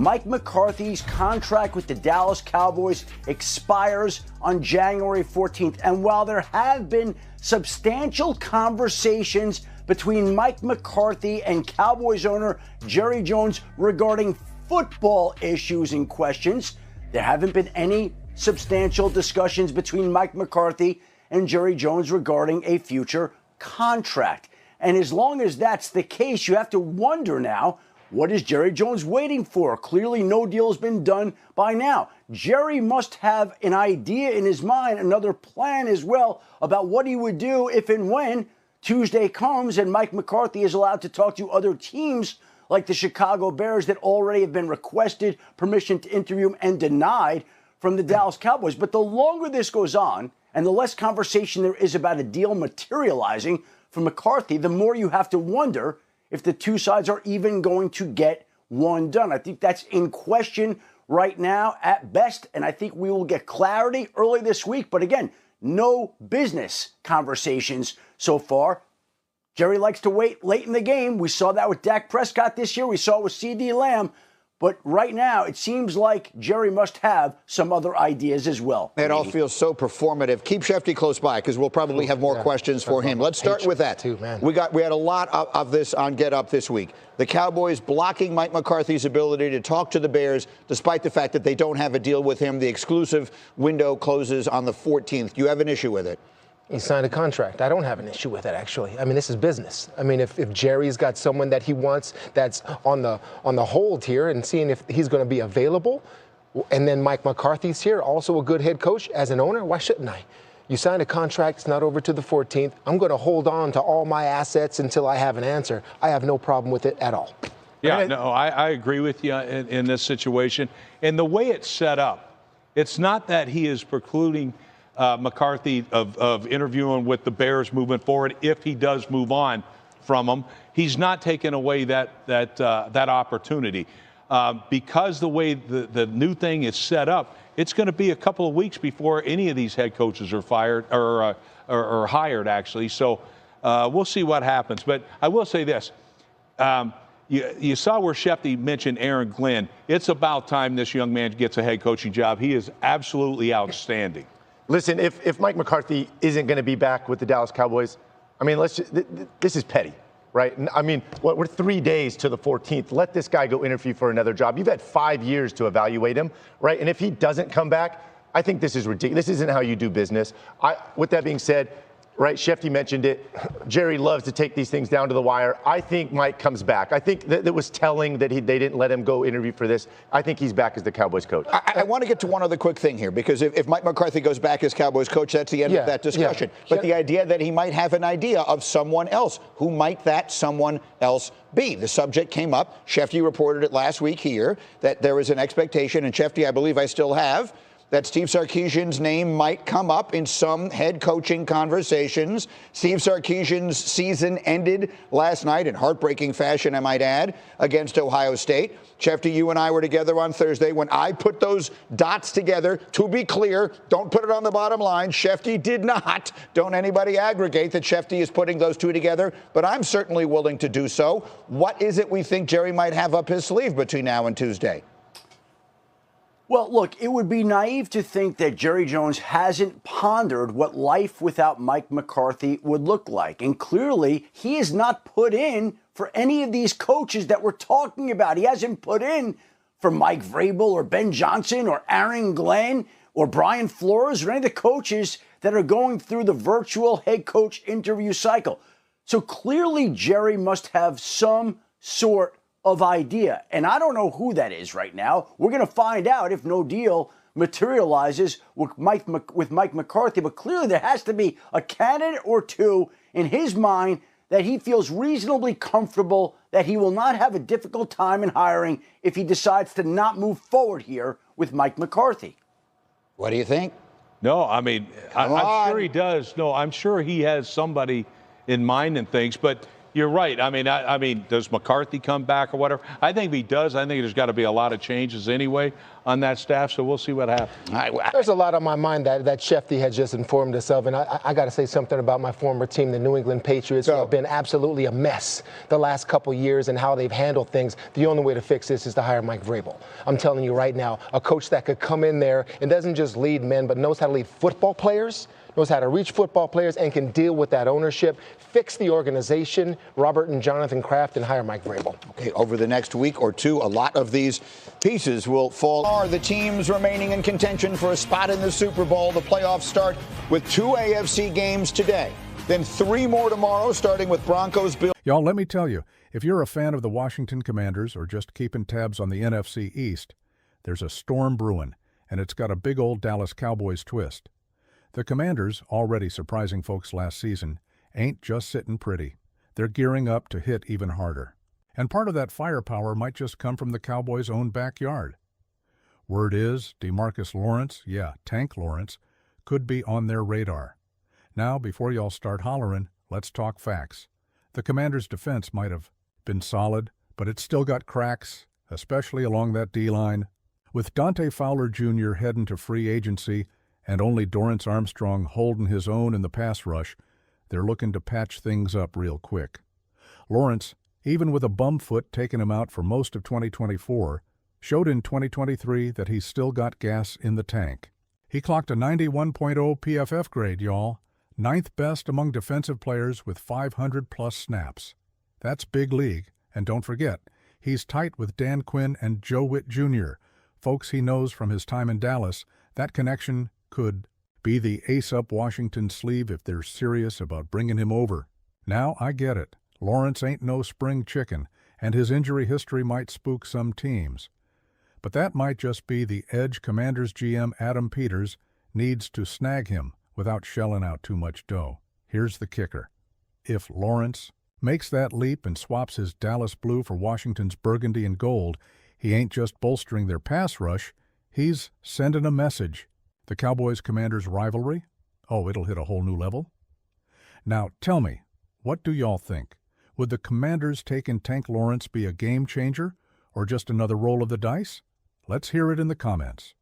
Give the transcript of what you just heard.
Mike McCarthy's contract with the Dallas Cowboys expires on January 14th. And while there have been substantial conversations between Mike McCarthy and Cowboys owner Jerry Jones regarding football issues and questions, there haven't been any substantial discussions between Mike McCarthy and Jerry Jones regarding a future contract. And as long as that's the case, you have to wonder now, what is Jerry Jones waiting for? Clearly, no deal has been done by now. Jerry must have an idea in his mind, another plan as well, about what he would do if and when Tuesday comes and Mike McCarthy is allowed to talk to other teams like the Chicago Bears that already have been requested permission to interview him and denied from the Dallas Cowboys. But the longer this goes on and the less conversation there is about a deal materializing for McCarthy, the more you have to wonder if the two sides are even going to get one done. I think that's in question right now at best, and I think we will get clarity early this week. But again, no business conversations so far. Jerry likes to wait late in the game. We saw that with Dak Prescott this year. We saw it with CeeDee Lamb. But right now, it seems like Jerry must have some other ideas as well. It all feels so performative. Keep Shefty close by because we'll probably have more questions for him. Let's start with that. Too, man. We had a lot of this on Get Up this week. The Cowboys blocking Mike McCarthy's ability to talk to the Bears, despite the fact that they don't have a deal with him. The exclusive window closes on the 14th. Do you have an issue with it? He signed a contract. I don't have an issue with it, actually. I mean, this is business. I mean, if Jerry's got someone that he wants that's on the hold here and seeing if he's going to be available, and then Mike McCarthy's here, also a good head coach as an owner, why shouldn't I? You signed a contract, it's not over to the 14th. I'm going to hold on to all my assets until I have an answer. I have no problem with it at all. Yeah, no, I agree with you in this situation. And the way it's set up, it's not that he is precluding McCarthy of interviewing with the Bears moving forward if he does move on from them. He's not taking away that opportunity. Because the way the new thing is set up, it's going to be a couple of weeks before any of these head coaches are fired or hired, actually. So we'll see what happens. But I will say this. You saw where Shefty mentioned Aaron Glenn. It's about time this young man gets a head coaching job. He is absolutely outstanding. Listen, if Mike McCarthy isn't going to be back with the Dallas Cowboys, I mean, this is petty, right? I mean, we're 3 days to the 14th. Let this guy go interview for another job. You've had 5 years to evaluate him, right? And if he doesn't come back, I think this is ridiculous. This isn't how you do business. With that being said, right, Shefty mentioned it. Jerry loves to take these things down to the wire. I think Mike comes back. I think that it was telling that they didn't let him go interview for this. I think he's back as the Cowboys coach. I want to get to one other quick thing here, because if Mike McCarthy goes back as Cowboys coach, that's the end of that discussion. Yeah. But the idea that he might have an idea of someone else, who might that someone else be? The subject came up. Shefty reported it last week here, that there is an expectation, and Shefty, I believe I still have, that Steve Sarkisian's name might come up in some head coaching conversations. Steve Sarkisian's season ended last night in heartbreaking fashion, I might add, against Ohio State. Shefty, you and I were together on Thursday when I put those dots together. To be clear, don't put it on the bottom line. Shefty did not. Don't anybody aggregate that Shefty is putting those two together, but I'm certainly willing to do so. What is it we think Jerry might have up his sleeve between now and Tuesday? Well, look, it would be naive to think that Jerry Jones hasn't pondered what life without Mike McCarthy would look like. And clearly, he is not put in for any of these coaches that we're talking about. He hasn't put in for Mike Vrabel or Ben Johnson or Aaron Glenn or Brian Flores or any of the coaches that are going through the virtual head coach interview cycle. So clearly, Jerry must have some sort of idea. And I don't know who that is right now. We're going to find out if no deal materializes with Mike McCarthy. But clearly there has to be a candidate or two in his mind that he feels reasonably comfortable that he will not have a difficult time in hiring if he decides to not move forward here with Mike McCarthy. What do you think? No, I mean, I'm sure he does. No, I'm sure he has somebody in mind and things. But you're right. I mean, does McCarthy come back or whatever? I think if he does, I think there's got to be a lot of changes anyway on that staff, so we'll see what happens. There's a lot on my mind that Shefty had just informed us of, and I got to say something about my former team, the New England Patriots, who have been absolutely a mess the last couple years and how they've handled things. The only way to fix this is to hire Mike Vrabel. I'm telling you right now, a coach that could come in there and doesn't just lead men, but knows how to lead football players, knows how to reach football players, and can deal with that ownership, fix the organization, Robert and Jonathan Kraft, and hire Mike Vrabel. Okay, over the next week or two, a lot of these pieces will fall. Are the teams remaining in contention for a spot in the Super Bowl? The playoffs start with 2 AFC games today, then 3 more tomorrow, starting with Broncos, Bills. Y'all, let me tell you, if you're a fan of the Washington Commanders or just keeping tabs on the NFC East, there's a storm brewing, and it's got a big old Dallas Cowboys twist. The Commanders, already surprising folks last season, ain't just sitting pretty. They're gearing up to hit even harder. And part of that firepower might just come from the Cowboys' own backyard. Word is DeMarcus Lawrence, Tank Lawrence, could be on their radar. Now, before y'all start hollering, let's talk facts. The Commanders' defense might have been solid, but it's still got cracks, especially along that D-line. With Dante Fowler Jr. heading to free agency and only Dorrance Armstrong holding his own in the pass rush, they're looking to patch things up real quick. Lawrence, even with a bum foot taking him out for most of 2024, showed in 2023 that he's still got gas in the tank. He clocked a 91.0 PFF grade, y'all, 9th best among defensive players with 500-plus snaps. That's big league, and don't forget, he's tight with Dan Quinn and Joe Witt Jr., folks he knows from his time in Dallas. That connection could be the ace up Washington's sleeve if they're serious about bringing him over. Now, I get it. Lawrence ain't no spring chicken, and his injury history might spook some teams. But that might just be the edge Commanders GM Adam Peters needs to snag him without shelling out too much dough. Here's the kicker. If Lawrence makes that leap and swaps his Dallas blue for Washington's burgundy and gold, he ain't just bolstering their pass rush, he's sending a message. The Cowboys-Commanders rivalry? Oh, it'll hit a whole new level. Now, tell me, what do y'all think? Would the Commanders taking Tank Lawrence be a game changer or just another roll of the dice? Let's hear it in the comments.